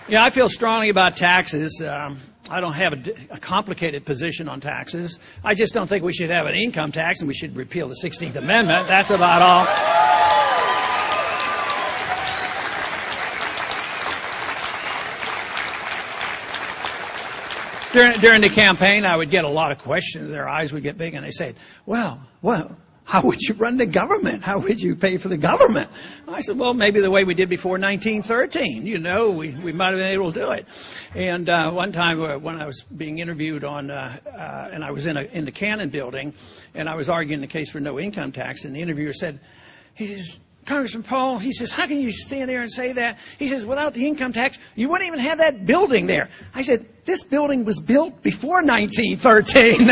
Yeah, I feel strongly about taxes. I don't have a complicated position on taxes. I just don't think we should have an income tax and we should repeal the 16th Amendment. That's about all. During the campaign, I would get a lot of questions. Their eyes would get big and they said, well, how would you run the government? How would you pay for the government? I said, well, maybe the way we did before 1913. You know, we might have been able to do it. And one time when I was being interviewed and I was in the Cannon building, and I was arguing the case for no income tax, and the interviewer said, he says, Congressman Paul, he says, how can you stand there and say that? He says, without the income tax, you wouldn't even have that building there. I said, this building was built before 1913.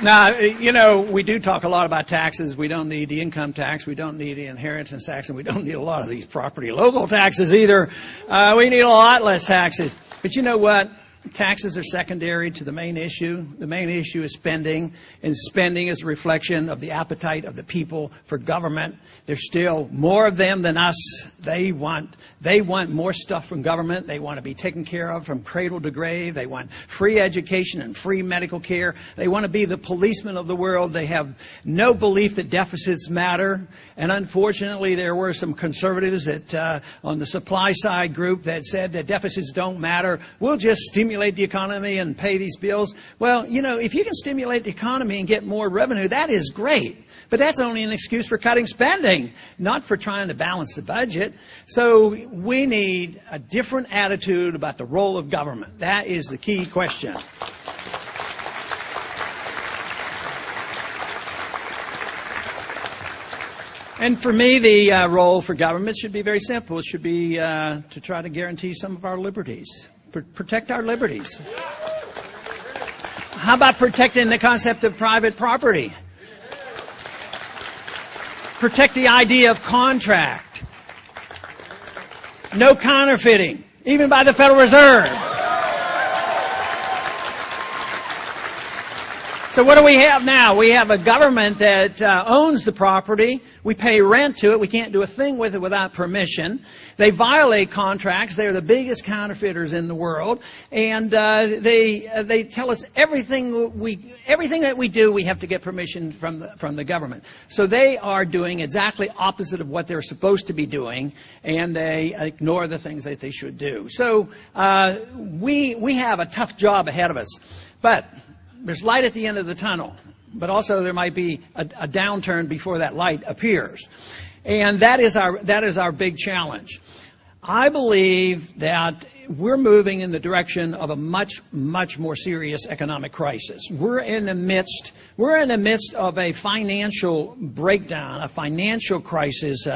Now, you know, we do talk a lot about taxes. We don't need the income tax. We don't need the inheritance tax. And we don't need a lot of these property local taxes either. We need a lot less taxes. But you know what? Taxes are secondary to the main issue. The main issue is spending, and spending is a reflection of the appetite of the people for government. There's still more of them than us. They want more stuff from government. They want to be taken care of from cradle to grave. They want free education and free medical care. They want to be the policemen of the world. They have no belief that deficits matter. And unfortunately, there were some conservatives that on the supply side group that said that deficits don't matter. We'll just stimulate the economy and pay these bills. Well, you know, if you can stimulate the economy and get more revenue, that is great. But that's only an excuse for cutting spending, not for trying to balance the budget. So we need a different attitude about the role of government. That is the key question. And for me, the role for government should be very simple. It should be to try to guarantee some of our liberties. Protect our liberties. How about protecting the concept of private property? Protect the idea of contract. No counterfeiting, even by the Federal Reserve. So what do we have now? We have a government that owns the property. We pay rent to it. We can't do a thing with it without permission. They violate contracts. They're the biggest counterfeiters in the world. And they tell us everything that we do, we have to get permission from the government. So they are doing exactly opposite of what they're supposed to be doing, and they ignore the things that they should do. So we have a tough job ahead of us. But there's light at the end of the tunnel, but also there might be a downturn before that light appears. And that is our big challenge. I believe that we're moving in the direction of a much, much more serious economic crisis. We're in the midst of a financial breakdown, a financial crisis.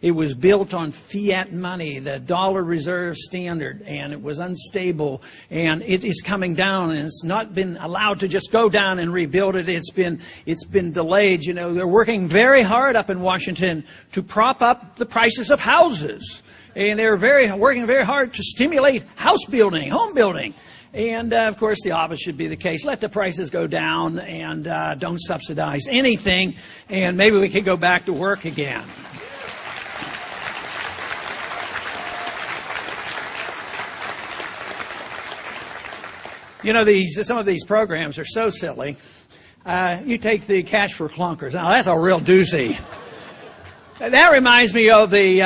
It was built on fiat money, the dollar reserve standard, and it was unstable, and it is coming down, and it's not been allowed to just go down and rebuild it. It's been delayed. You know, they're working very hard up in Washington to prop up the prices of houses. And they're working very hard to stimulate house building, home building. And, of course, the opposite should be the case. Let the prices go down and don't subsidize anything. And maybe we could go back to work again. You know, some of these programs are so silly. You take the Cash for Clunkers. Now, that's a real doozy. That reminds me of the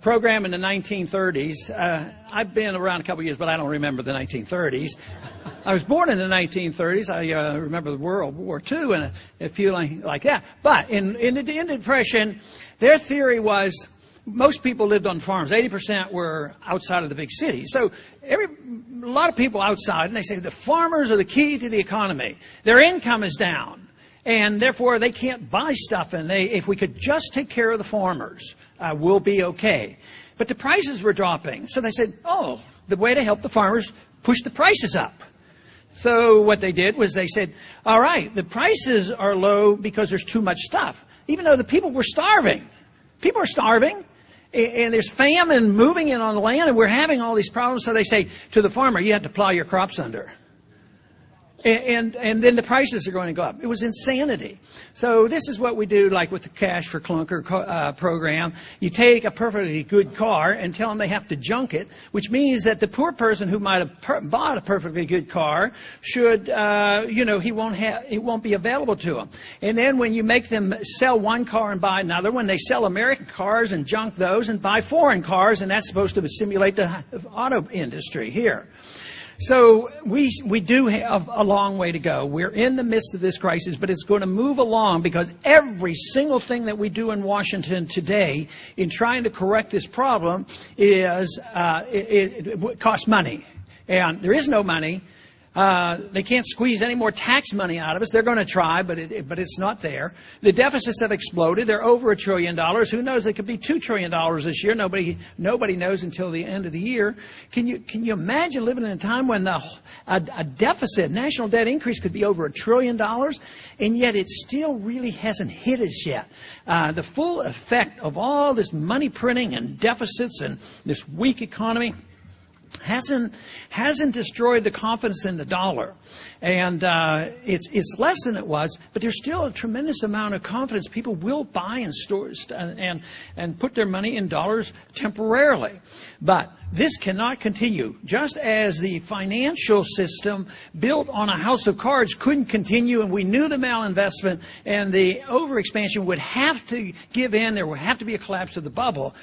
program in the 1930s. I've been around a couple of years, but I don't remember the 1930s. I was born in the 1930s. I remember World War II and a few like that. But in the Depression, their theory was most people lived on farms. 80% were outside of the big cities. So a lot of people outside, and they say the farmers are the key to the economy. Their income is down. And therefore, they can't buy stuff. And if we could just take care of the farmers, we'll be okay. But the prices were dropping. So they said, oh, the way to help the farmers, push the prices up. So what they did was they said, all right, the prices are low because there's too much stuff. Even though the people were starving. People are starving. And there's famine moving in on the land. And we're having all these problems. So they say to the farmer, you have to plow your crops under. And then the prices are going to go up. It was insanity. So this is what we do, like with the Cash for Clunker program. You take a perfectly good car and tell them they have to junk it, which means that the poor person who might have bought a perfectly good car should, it won't be available to them. And then when you make them sell one car and buy another, when they sell American cars and junk those and buy foreign cars, and that's supposed to simulate the auto industry here. So we do have a long way to go. We're in the midst of this crisis, but it's going to move along because every single thing that we do in Washington today in trying to correct this problem is it costs money. And there is no money. They can't squeeze any more tax money out of us. They're going to try, but it's not there. The deficits have exploded. They're over $1 trillion. Who knows? They could be $2 trillion this year. Nobody knows until the end of the year. Can you imagine living in a time when a deficit, national debt increase, could be over $1 trillion, and yet it still really hasn't hit us yet. The full effect of all this money printing and deficits and this weak economy hasn't destroyed the confidence in the dollar, and it's less than it was, but there's still a tremendous amount of confidence. People will buy and store and put their money in dollars temporarily, but this cannot continue. Just as the financial system built on a house of cards couldn't continue, and we knew the malinvestment and the overexpansion would have to give in, there would have to be a collapse of the bubble.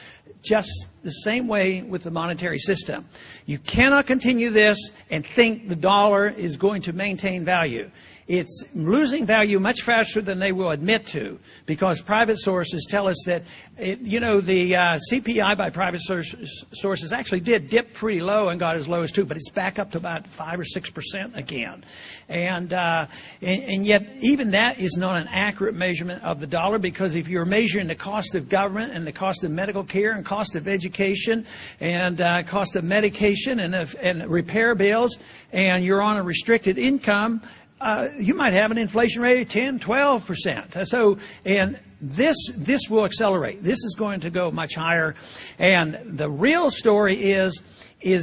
Just the same way with the monetary system. You cannot continue this and think the dollar is going to maintain value. It's losing value much faster than they will admit to, because private sources tell us that, the CPI by private sources actually did dip pretty low and got as low as 2%, but it's back up to about 5 or 6% again. And yet even that is not an accurate measurement of the dollar, because if you're measuring the cost of government and the cost of medical care and cost of education and cost of medication and repair bills, and you're on a restricted income, you might have an inflation rate of 10, 12%. So, and this will accelerate. This is going to go much higher. And the real story is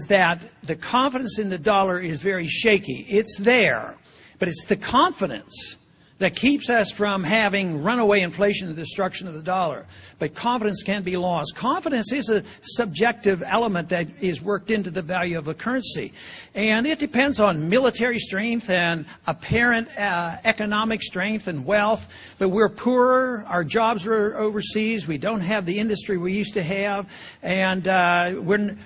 that the confidence in the dollar is very shaky. It's there, but it's the confidence that keeps us from having runaway inflation and destruction of the dollar. But confidence can be lost. Confidence is a subjective element that is worked into the value of a currency. And it depends on military strength and apparent economic strength and wealth. But we're poorer. Our jobs are overseas. We don't have the industry we used to have. And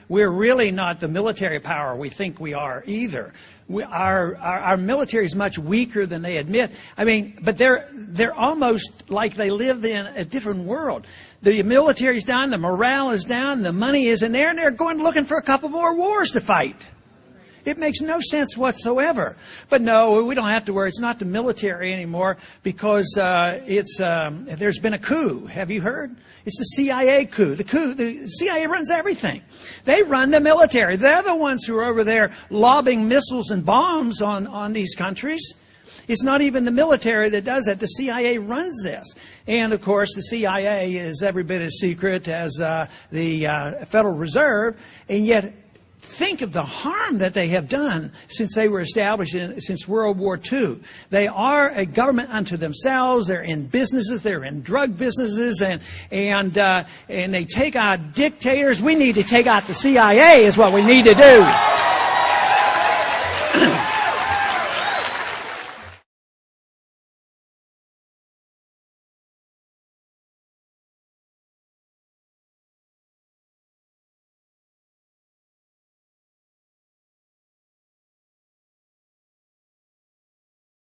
we're really not the military power we think we are either. Our military is much weaker than they admit. I mean, but they're almost like they live in a different world. The military's down, the morale is down, the money isn't there, and they're going looking for a couple more wars to fight. It makes no sense whatsoever. But no, we don't have to worry. It's not the military anymore, because there's been a coup. Have you heard? It's the CIA coup. The CIA runs everything. They run the military. They're the ones who are over there lobbing missiles and bombs on these countries. It's not even the military that does that. The CIA runs this. And, of course, the CIA is every bit as secret as the Federal Reserve, and yet think of the harm that they have done since they were established since World War II. They are a government unto themselves. They're in businesses. They're in drug businesses, and they take out dictators. We need to take out the CIA is what we need to do.